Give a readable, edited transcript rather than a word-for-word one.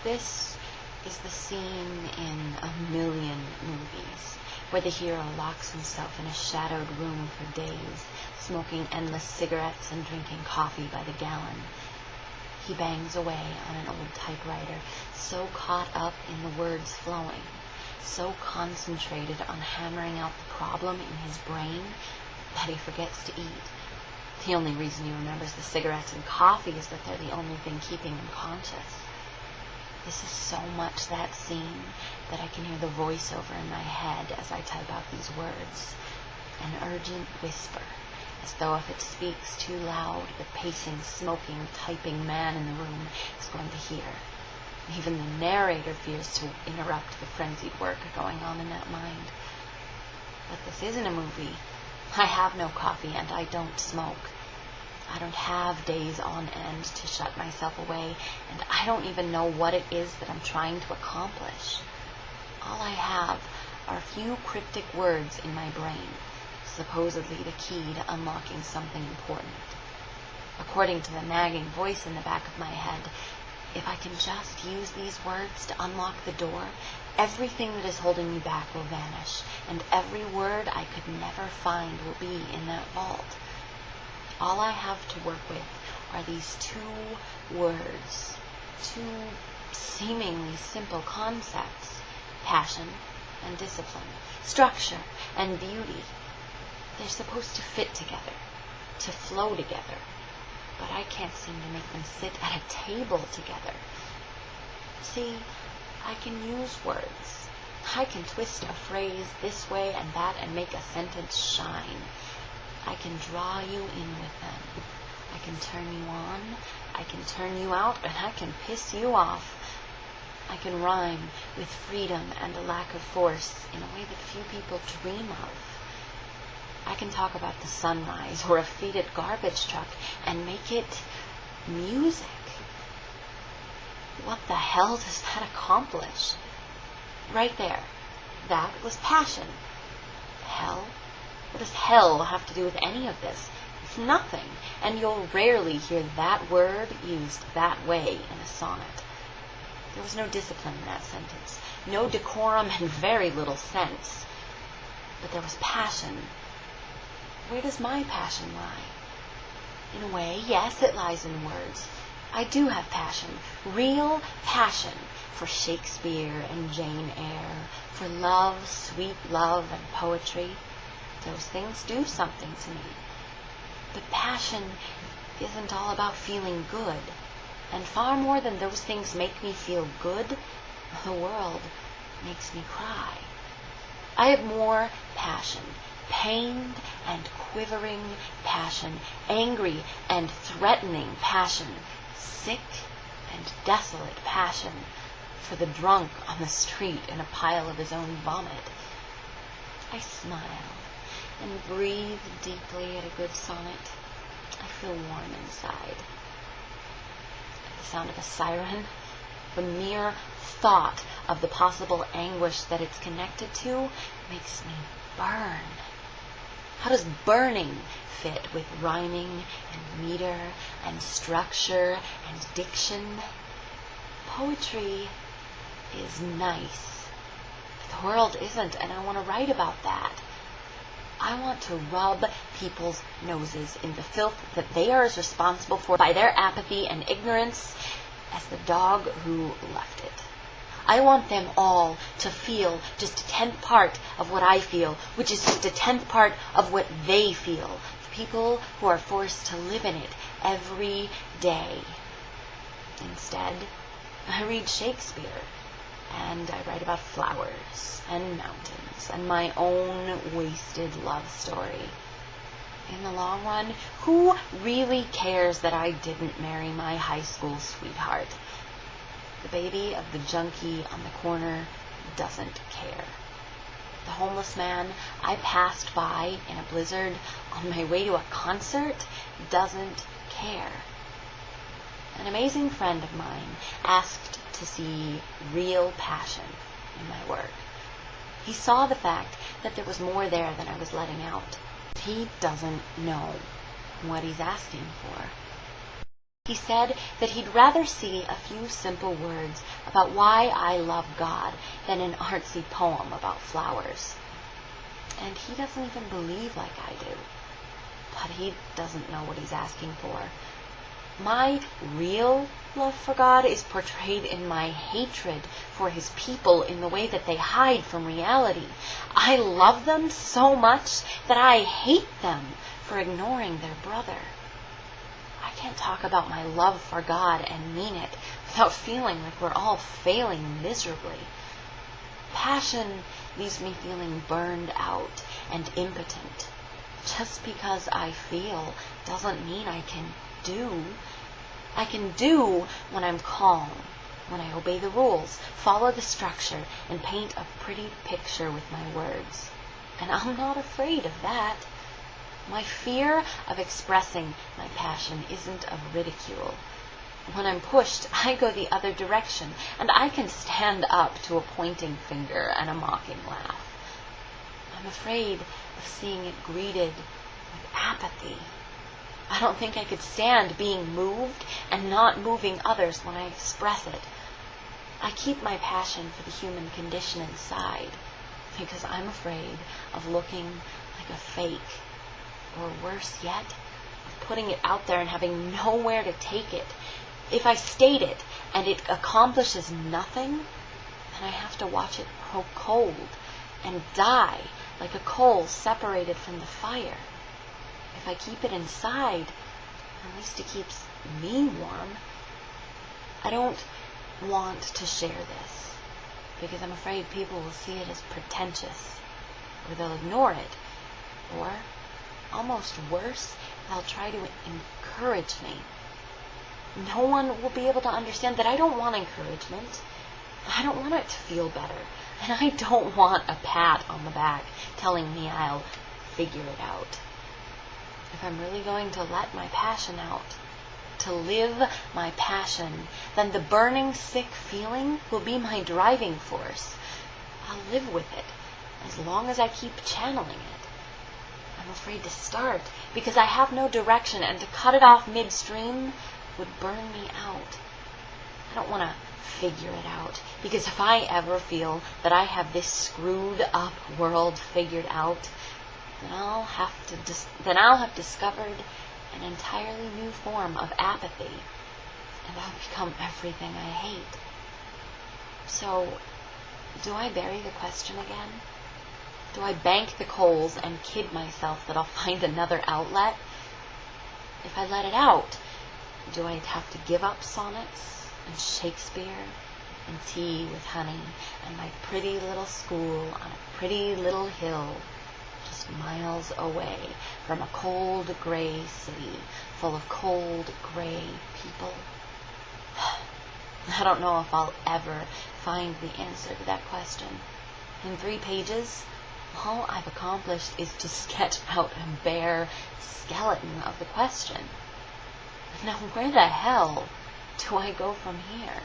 This is the scene in a million movies where the hero locks himself in a shadowed room for days, smoking endless cigarettes and drinking coffee by the gallon. He bangs away on an old typewriter, so caught up in the words flowing, so concentrated on hammering out the problem in his brain that he forgets to eat. The only reason he remembers the cigarettes and coffee is that they're the only thing keeping him conscious. This is so much that scene that I can hear the voiceover in my head as I type out these words. An urgent whisper, as though if it speaks too loud, the pacing, smoking, typing man in the room is going to hear. Even the narrator fears to interrupt the frenzied work going on in that mind. But this isn't a movie. I have no coffee and I don't smoke. I don't have days on end to shut myself away, and I don't even know what it is that I'm trying to accomplish. All I have are a few cryptic words in my brain, supposedly the key to unlocking something important. According to the nagging voice in the back of my head, if I can just use these words to unlock the door, everything that is holding me back will vanish, and every word I could never find will be in that vault. All I have to work with are these two words, two seemingly simple concepts: passion and discipline, structure and beauty. They're supposed to fit together, to flow together, but I can't seem to make them sit at a table together. See, I can use words. I can twist a phrase this way and that and make a sentence shine. I can draw you in with them. I can turn you on, I can turn you out, and I can piss you off. I can rhyme with freedom and a lack of force in a way that few people dream of. I can talk about the sunrise or a faded garbage truck and make it music. What the hell does that accomplish? Right there. That was passion. Hell? What does hell have to do with any of this? It's nothing, and you'll rarely hear that word used that way in a sonnet. There was no discipline in that sentence, no decorum, and very little sense. But there was passion. Where does my passion lie? In a way, yes, it lies in words. I do have passion, real passion, for Shakespeare and Jane Eyre, for love, sweet love, and poetry. Those things do something to me. But passion isn't all about feeling good. And far more than those things make me feel good, the world makes me cry. I have more passion, pained and quivering passion, angry and threatening passion, sick and desolate passion for the drunk on the street in a pile of his own vomit. I smile and breathe deeply at a good sonnet. I feel warm inside. At the sound of a siren, the mere thought of the possible anguish that it's connected to makes me burn. How does burning fit with rhyming and meter and structure and diction? Poetry is nice. The world isn't, and I want to write about that. I want to rub people's noses in the filth that they are as responsible for by their apathy and ignorance as the dog who left it. I want them all to feel just a 10th part of what I feel, which is just a 10th part of what they feel. The people who are forced to live in it every day. Instead, I read Shakespeare, and I write about flowers and mountains and my own wasted love story. In the long run, who really cares that I didn't marry my high school sweetheart? The baby of the junkie on the corner doesn't care. The homeless man I passed by in a blizzard on my way to a concert doesn't care. An amazing friend of mine asked to see real passion in my work. He saw the fact that there was more there than I was letting out. He doesn't know what he's asking for. He said that he'd rather see a few simple words about why I love God than an artsy poem about flowers. And he doesn't even believe like I do. But he doesn't know what he's asking for. My real love for God is portrayed in my hatred for his people in the way that they hide from reality. I love them so much that I hate them for ignoring their brother. I can't talk about my love for God and mean it without feeling like we're all failing miserably. Passion leaves me feeling burned out and impotent. Just because I feel doesn't mean I can do. I can do when I'm calm, when I obey the rules, follow the structure, and paint a pretty picture with my words. And I'm not afraid of that. My fear of expressing my passion isn't of ridicule. When I'm pushed, I go the other direction, and I can stand up to a pointing finger and a mocking laugh. I'm afraid of seeing it greeted with apathy. I don't think I could stand being moved and not moving others when I express it. I keep my passion for the human condition inside because I'm afraid of looking like a fake. Or worse yet, of putting it out there and having nowhere to take it. If I state it and it accomplishes nothing, then I have to watch it grow cold and die like a coal separated from the fire. If I keep it inside, at least it keeps me warm. I don't want to share this because I'm afraid people will see it as pretentious, or they'll ignore it, or almost worse, they'll try to encourage me. No one will be able to understand that I don't want encouragement. I don't want it to feel better. And I don't want a pat on the back telling me I'll figure it out. If I'm really going to let my passion out, to live my passion, then the burning, sick feeling will be my driving force. I'll live with it as long as I keep channeling it. I'm afraid to start because I have no direction, and to cut it off midstream would burn me out. I don't want to figure it out because if I ever feel that I have this screwed up world figured out, then I'll have discovered an entirely new form of apathy, and I'll become everything I hate. So, do I bury the question again? Do I bank the coals and kid myself that I'll find another outlet? If I let it out, do I have to give up sonnets and Shakespeare and tea with honey and my pretty little school on a pretty little hill just miles away from a cold, gray city full of cold, gray people? I don't know if I'll ever find the answer to that question. In 3 pages, all I've accomplished is to sketch out a bare skeleton of the question. Now, where the hell do I go from here?